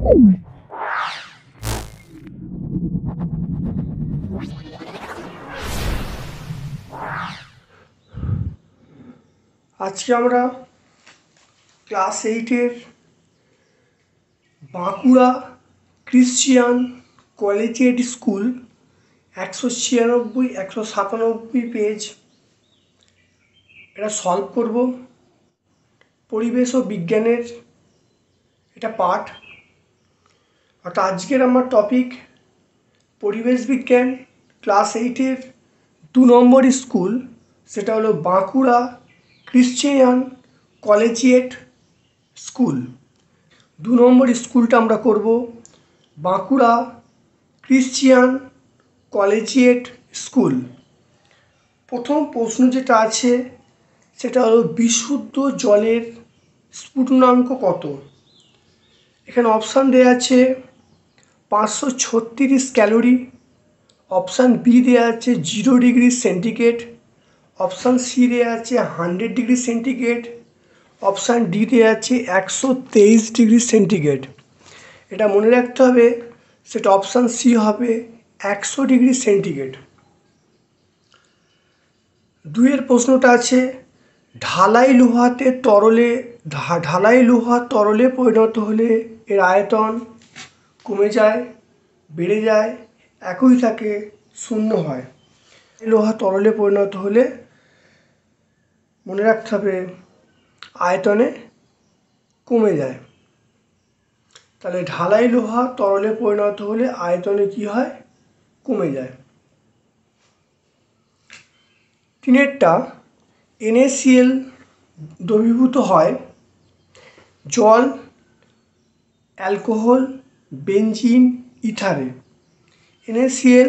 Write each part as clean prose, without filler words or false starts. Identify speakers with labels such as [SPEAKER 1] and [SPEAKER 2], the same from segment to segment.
[SPEAKER 1] আজকে আমরা ক্লাস 8-এর Bankura Christian collegiate school 196 197 page এটা সলভ করব। পরিবেশ ও বিজ্ঞানের এটা পাঠ, অর্থাৎ আজকের আমার টপিক পরিবেশ বিজ্ঞান ক্লাস 8-এর 2 নম্বর স্কুল, সেটা হলো বাঁকুড়া ক্রিশ্চিয়ান কলেজিয়েট স্কুল। 2 নম্বর স্কুলটা আমরা করব বাঁকুড়া ক্রিশ্চিয়ান কলেজিয়েট স্কুল। প্রথম প্রশ্ন যেটা আছে সেটা হলো বিশুদ্ধ জলের স্ফুটনাঙ্ক কত। এখানে অপশান দেওয়া আছে 536 ক্যালোরি, অপশান বি দেওয়া আছে 0 ডিগ্রি সেন্টিগ্রেড, অপশান সি দেওয়া আছে 100 ডিগ্রি সেন্টিগ্রেড, অপশান ডি দেওয়া আছে 123 ডিগ্রি সেন্টিগ্রেড। এটা মনে রাখতে হবে, সেটা অপশান সি হবে 100 ডিগ্রি সেন্টিগ্রেড। 2-এর প্রশ্নটা আছে ঢালাই লোহা তরলে পরিণত হলে এর আয়তন কমে যায়, বেড়ে যায়, একই থাকে, শূন্য হয়। লোহা তরলে পরিণত হলে মনে রাখতে হবে আয়তনে কমে যায়। তাহলে ঢালাই লোহা তরলে পরিণত হলে আয়তনে কি হয়? কমে যায়। 3-এরটা NaCl দ্রবীভূত হয় জল, অ্যালকোহল, বেনজিন, ইথারে। NaCl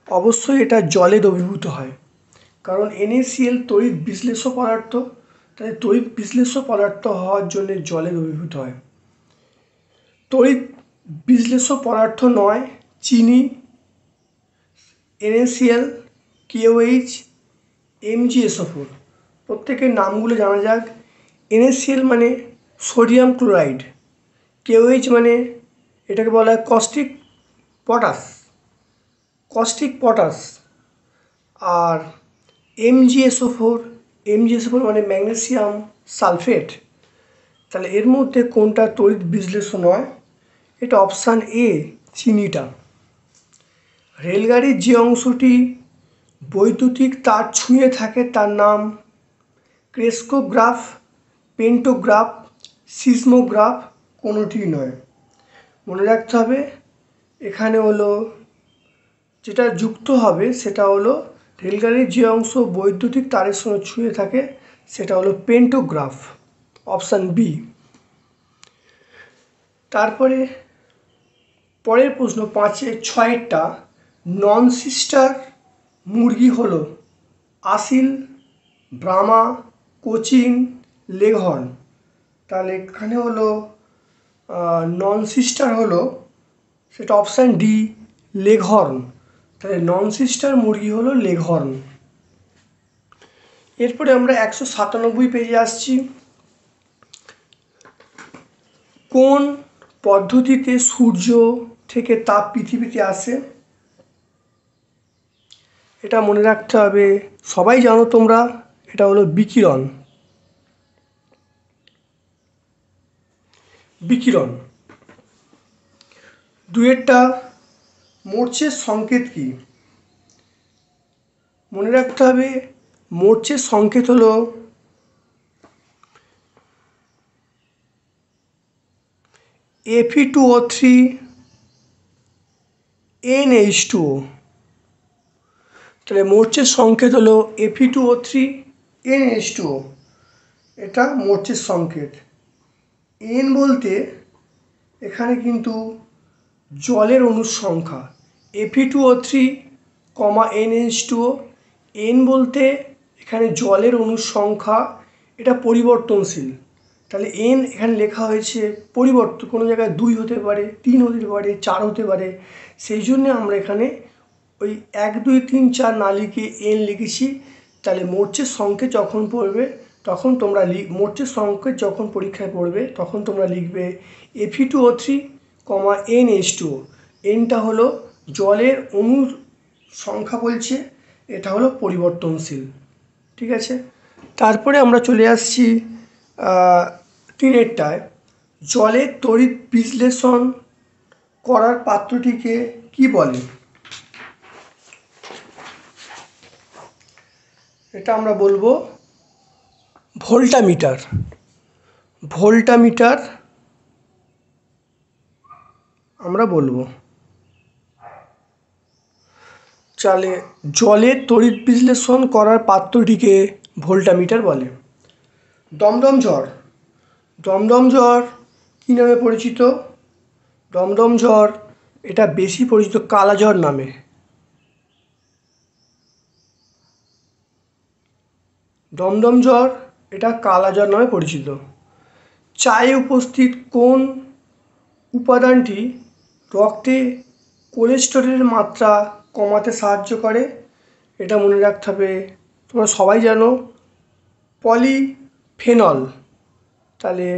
[SPEAKER 1] অবশ্যই এটা জলে দ্রবীভূত হয়, কারণ NaCl তড়িৎ বিশ্লেষ্য পদার্থ, তাই তড়িৎ বিশ্লেষ্য পদার্থ হওয়ার জন্য জলে দ্রবীভূত হয়। তড়িৎ বিশ্লেষ্য পদার্থ নয় চিনি, NaCl, KOH, MgSO4। প্রত্যেকের নামগুলো জানা যাক। NaCl মানে সোডিয়াম ক্লোরাইড, KOH মানে এটাকে বলা হয় কস্টিক পটাশ, আর MgSO4 মানে ম্যাগনেসিয়াম সালফেট। তাহলে এর মধ্যে কোনটা তড়িৎ বিশ্লেষ্য নয়? এটা অপশান এ, চিনিটা। রেলগাড়ির যে অংশটি বৈদ্যুতিক তার ছুঁয়ে থাকে তার নাম ক্রেস্কোগ্রাফ, পেন্টোগ্রাফ, সিসমোগ্রাফ, কোনোটি নয়। মনে রাখতে হবে এখানে হলো যেটা যুক্ত হবে সেটা হলো রেলগাড়ির যে অংশ বৈদ্যুতিক তারের সঙ্গে ছুঁয়ে থাকে সেটা হলো পেন্টোগ্রাফ, অপশান বি। তারপরে পরের প্রশ্ন 6-এরটা নন সিস্টার মুরগি হলো আসিল, ব্রাহ্মা, কোচিন, লেঘর্ন। তাহলে এখানে হলো নন সিস্টার হলো সেটা অপশান ডি, লেঘর্ন। তাহলে নন সিস্টার মুরগি হলো লেঘর্ন। এরপরে আমরা 197 পেজে আসছি। কোন পদ্ধতিতে সূর্য থেকে তাপ পৃথিবীতে আসে? এটা মনে রাখতে হবে, সবাই জানো তোমরা, এটা হলো বিকিরণ। 2-এরটা মরচের সংকেত কি? মনে রাখতে হবে মরচের সংকেত হলো Fe2O3 NH2O। তাহলে মরচের সংকেত হলো Fe2O3 NH2O, এটা মরচের সংকেত। N বলতে এখানে কিন্তু জলের অণুর সংখ্যা, Fe2O3, NH2O। N বলতে এখানে জলের অণুর সংখ্যা, এটা পরিবর্তনশীল। তাহলে N এখানে লেখা হয়েছে পরিবর্তন, কোনো জায়গায় 2 হতে পারে, 3 হতে পারে, 4 হতে পারে। সেই জন্য আমরা এখানে ওই 1 2 3 4 না লিখে N লিখেছি। তাহলে মরচের সংকেত যখন পড়বে তখন তোমরা মরচের সংকেত যখন পরীক্ষায় পড়বে তখন তোমরা লিখবে Fe2O3, কমা NH2, এনটা হলো জলের অণুর সংখ্যা বলছে, এটা হলো পরিবর্তনশীল। ঠিক আছে, তারপরে আমরা চলে আসছি 3টায়, জলের তড়িৎ বিশ্লেষণ করার পাত্রটিকে কি বলে? এটা আমরা বলবো ভোল্টামিটার। ভোল্টামিটার আমরা বলবো। তাহলে জলের তড়িৎ বিশ্লেষণ করার পাত্রটিকে ভোল্টামিটার বলে। দমদম ঝড়, দমদম ঝড় কী নামে পরিচিত? দমদম ঝড় এটা বেশি পরিচিত কালাঝড় নামে। দমদম ঝড় এটা কালাঝড় নামে পরিচিত। চায়ে উপস্থিত কোন উপাদানটি রক্তে কোলেস্টেরলের মাত্রা কমাতে সাহায্য করে? এটা মনে রাখতে হবে, তোমরা সবাই জানো পলিফেনল। তাহলে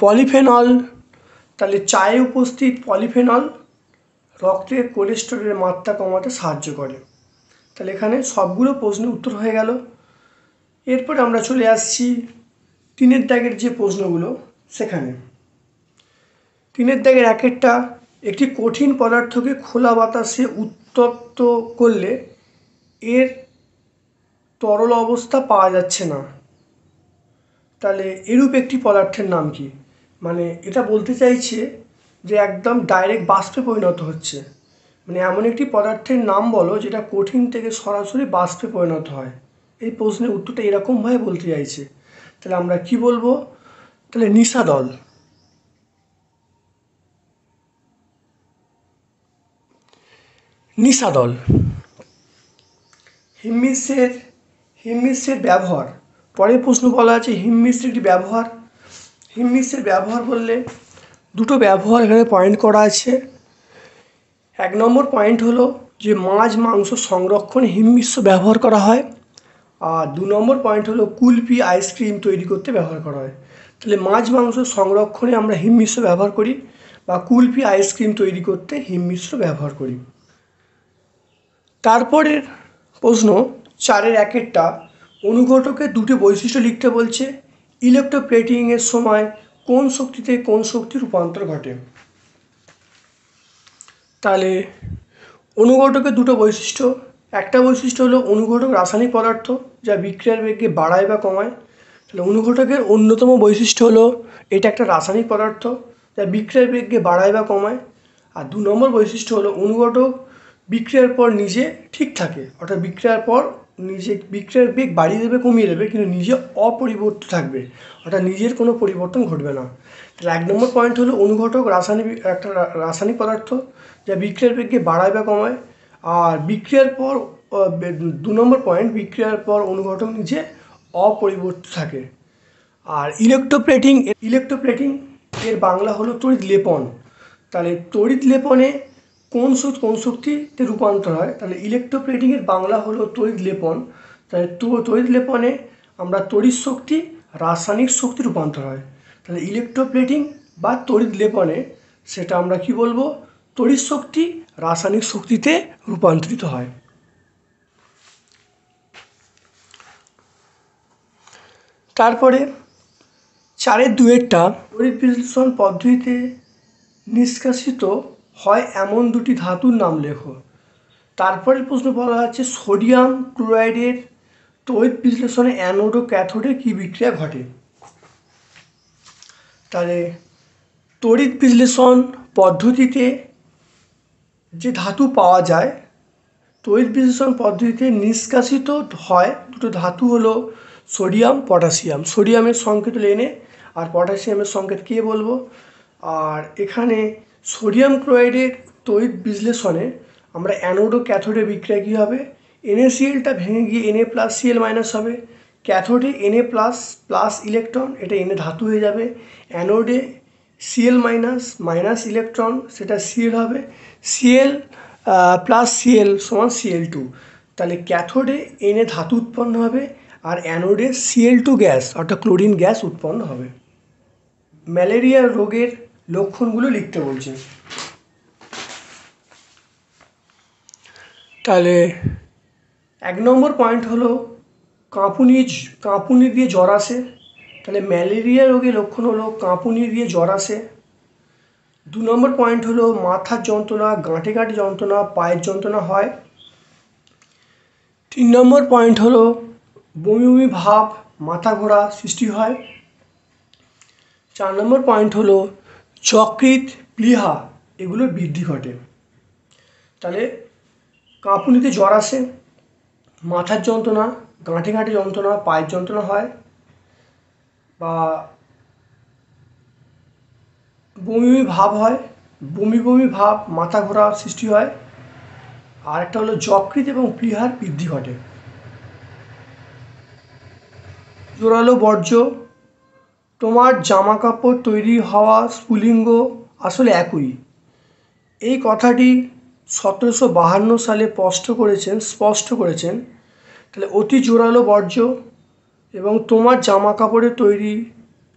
[SPEAKER 1] পলিফেনল, তাহলে চায়ে উপস্থিত পলিফেনল রক্তে কোলেস্টেরলের মাত্রা কমাতে সাহায্য করে। তাহলে এখানে সবগুলো প্রশ্নের উত্তর হয়ে গেল। এরপরে আমরা চলে আসছি 3 দাগের যে প্রশ্নগুলো, সেখানে 3 দাগের 1টা, একটি কঠিন পদার্থকে খোলা বাতাসে উত্তপ্ত করলে এর তরল অবস্থা পাওয়া যাচ্ছে না, তাহলে এরূপ একটি পদার্থের নাম কি? মানে এটা বলতে চাইছে যে একদম ডাইরেক্ট বাষ্পে পরিণত হচ্ছে, মানে এমন একটি পদার্থের নাম বলো যেটা কঠিন থেকে সরাসরি বাষ্পে পরিণত হয়। এই প্রশ্নের উত্তরটা এরকমভাবে বলতে চাইছে। তাহলে আমরা কি বলবো? তাহলে নিশাদল। নিশাদল। হিমমিশ্রের ব্যবহার, পরের প্রশ্ন বলা আছে হিমমিশ্রের একটি ব্যবহার। হিমমিশ্রের ব্যবহার বললে দুটো ব্যবহার এখানে পয়েন্ট করা আছে। 1 নম্বর পয়েন্ট হলো যে মাছ মাংস সংরক্ষণে হিমমিশ্র ব্যবহার করা হয়, আর 2 নম্বর পয়েন্ট হলো কুলফি আইসক্রিম তৈরি করতে ব্যবহার করা হয়। তাহলে মাছ মাংস সংরক্ষণে আমরা হিমমিশ্র ব্যবহার করি, বা কুলফি আইসক্রিম তৈরি করতে হিমমিশ্র ব্যবহার করি। তারপরের প্রশ্ন 4-এর 1-এরটা, অনুঘটকের দুটি বৈশিষ্ট্য লিখতে বলছে। ইলেকট্রোপ্লেটিংয়ের সময় কোন শক্তিতে কোন শক্তির রূপান্তর ঘটে? তাহলে অনুঘটকের দুটো বৈশিষ্ট্য, একটা বৈশিষ্ট্য হলো অনুঘটক রাসায়নিক পদার্থ যা বিক্রিয়ার বেগকে বাড়ায় বা কমায়। তাহলে অনুঘটকের অন্যতম বৈশিষ্ট্য হলো এটা একটা রাসায়নিক পদার্থ যা বিক্রিয়ার বেগকে বাড়ায় বা কমায়। আর 2 নম্বর বৈশিষ্ট্য হলো অনুঘটক বিক্রিয়ার পর নিজে ঠিক থাকে, অর্থাৎ বিক্রিয়ার পর নিজে বিক্রিয়ার বেগ বাড়িয়ে দেবে কমিয়ে দেবে, কিন্তু নিজে অপরিবর্তিত থাকবে, অর্থাৎ নিজের কোনো পরিবর্তন ঘটবে না। তাহলে 1 নম্বর পয়েন্ট হলো অনুঘটক একটা রাসায়নিক পদার্থ যা বিক্রিয়ার বেগকে বাড়ায় বা কমায়। আর বিক্রিয়ার পর 2 নম্বর পয়েন্ট, বিক্রিয়ার পর অনুঘটক নিজে অপরিবর্তিত থাকে। আর ইলেকট্রোপ্লেটিং এর বাংলা হলো তড়িৎ লেপন। তাহলে তড়িৎ লেপনে কোন শক্তিতে রূপান্তর হয়? তাহলে ইলেকট্রোপ্লেটিংয়ের বাংলা হলো তড়িৎ লেপন। তাহলে তড়িৎ লেপনে আমরা তড়িৎ শক্তি রাসায়নিক শক্তি রূপান্তর হয়। তাহলে ইলেকট্রোপ্লেটিং বা তড়িৎ লেপনে সেটা আমরা কি বলবো? তড়িৎ শক্তি রাসায়নিক শক্তিতে রূপান্তরিত হয়। তারপরে 4-এর 2-এরটা, তড়িৎ বিশ্লেষণ পদ্ধতিতে নিষ্কাশিত হয় এমন দুটি ধাতুর নাম লেখো। তারপরের প্রশ্ন বলা হচ্ছে সোডিয়াম ক্লোরাইডের তড়িৎ বিশ্লেষণে অ্যানোড ও ক্যাথোডে কী বিক্রিয়া ঘটে? তাহলে তড়িৎ বিশ্লেষণ পদ্ধতিতে যে ধাতু পাওয়া যায়, তড়িৎ বিশ্লেষণ পদ্ধতিতে নিষ্কাশিত হয় দুটো ধাতু হলো সোডিয়াম পটাশিয়াম। সোডিয়ামের সংকেত হলো Na আর পটাশিয়ামের সংকেত কে বলবো। আর এখানে সোডিয়াম ক্লোরাইডের তড়িৎ বিশ্লেষণে আমরা অ্যানোড ও ক্যাথোডে বিক্রিয়া কী হবে? NaClটা ভেঙে গিয়ে Na+Cl- হবে। ক্যাথোডে Na++ ইলেকট্রন, এটা Na ধাতু হয়ে যাবে। অ্যানোডে Cl- ইলেকট্রন, সেটা Cl হবে। Cl+Cl = Cl2। তাহলে ক্যাথোডে Na ধাতু উৎপন্ন হবে আর অ্যানোডে Cl2 গ্যাস অর্থাৎ ক্লোরিন গ্যাস উৎপন্ন হবে। ম্যালেরিয়া রোগের লক্ষণগুলো লিখতে বলছে। তাহলে 1 নম্বর পয়েন্ট হলো কাঁপুনি দিয়ে জ্বর আসে। তাহলে ম্যালেরিয়া রোগের লক্ষণ হলো কাঁপুনি দিয়ে জ্বর আসে। 2 নম্বর পয়েন্ট হলো মাথার যন্ত্রণা, গাঁটে যন্ত্রণা, পায়ের যন্ত্রণা হয়। 3 নম্বর পয়েন্ট হলো বমি ভাব, মাথা ঘোরা সৃষ্টি হয়। 4 নম্বর পয়েন্ট হলো যকৃৎ, প্লীহা এগুলোর বৃদ্ধি ঘটে। তাহলে কাঁপুনিতে জ্বর আসে, মাথার যন্ত্রণা, গাঁটে যন্ত্রণা, পায়ের যন্ত্রণা হয়, বা বমি ভাব হয়, বমি ভাব, মাথা ঘোরা সৃষ্টি হয়। আর একটা হলো যকৃৎ এবং প্লীহার বৃদ্ধি ঘটে। জোরালো বর্জ্য, তোমার জামা কাপড় তৈরি হওয়া স্ফুলিঙ্গ আসলে একই। এই কথাটি 1752 সালে স্পষ্ট করেছেন। তাহলে অতি জোরালো বর্জ্য এবং তোমার জামা কাপড়ে তৈরি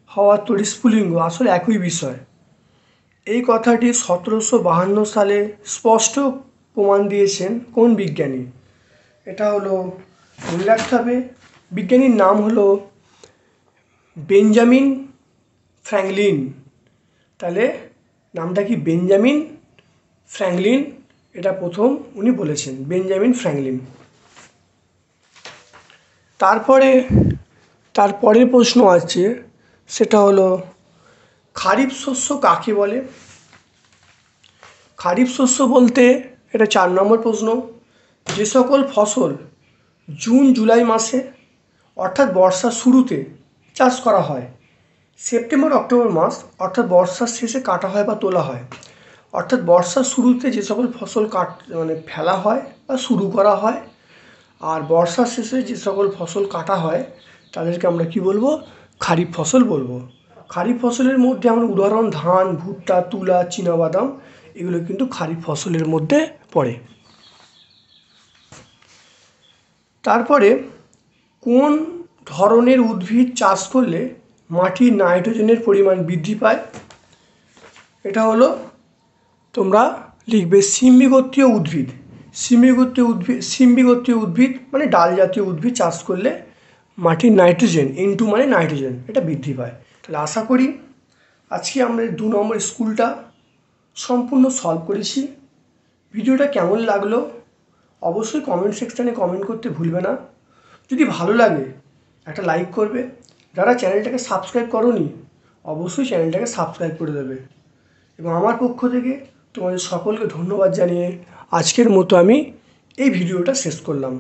[SPEAKER 1] হওয়া স্ফুলিঙ্গ আসলে একই বিষয়। এই কথাটি 1752 সালে স্পষ্ট প্রমাণ দিয়েছেন কোন বিজ্ঞানী? এটা হলো, মনে রাখতে হবে, বিজ্ঞানীর নাম হলো বেঞ্জামিন ফ্র্যাঙ্কলিন। তাহলে নামটা কি? বেঞ্জামিন ফ্র্যাঙ্কলিন, এটা প্রথম উনি বলেছেন, বেঞ্জামিন ফ্র্যাঙ্কলিন। তারপরের প্রশ্ন আছে, সেটা হলো খারিফ শস্য কাকে বলে? খারিফ শস্য বলতে, এটা 4 নম্বর প্রশ্ন, যে সকল ফসল জুন জুলাই মাসে অর্থাৎ বর্ষার শুরুতে চাষ করা হয়, সেপ্টেম্বর অক্টোবর মাস অর্থাৎ বর্ষার শেষে কাটা হয় বা তোলা হয়। অর্থাৎ বর্ষার শুরুতে যে সকল ফসল ফেলা হয় বা শুরু করা হয়, আর বর্ষার শেষে যে সকল ফসল কাটা হয় তাদেরকে আমরা কি বলবো? খারিফ ফসল বলবো। খারিফ ফসলের মধ্যে আমরা উদাহরণ ধান, ভুট্টা, তুলা, চীনাবাদাম এগুলো কিন্তু খারিফ ফসলের মধ্যে পড়ে। তারপরে কোন ধরনের উদ্ভিদ চাষ করলে মাটির নাইট্রোজেনের পরিমাণ বৃদ্ধি পায়? এটা হলো, তোমরা লিখবে সিম্বিগোত্রীয় উদ্ভিদ মানে ডাল জাতীয় উদ্ভিদ চাষ করলে মাটির নাইট্রোজেন, N2 মানে নাইট্রোজেন, এটা বৃদ্ধি পায়। তাহলে আশা করি আজকে আমরা 2 নম্বর স্কুলটা সম্পূর্ণ সলভ করেছি। ভিডিওটা কেমন লাগলো অবশ্যই কমেন্ট সেকশানে কমেন্ট করতে ভুলবে না। যদি ভালো লাগে একটা লাইক করবে। যারা চ্যানেলটাকে সাবস্ক্রাইব করোনি অবশ্যই চ্যানেলটাকে সাবস্ক্রাইব করে দেবে। এবং আমার পক্ষ থেকে তোমাদের সকলকে ধন্যবাদ জানিয়ে আজকের মতো আমি এই ভিডিওটা শেষ করলাম।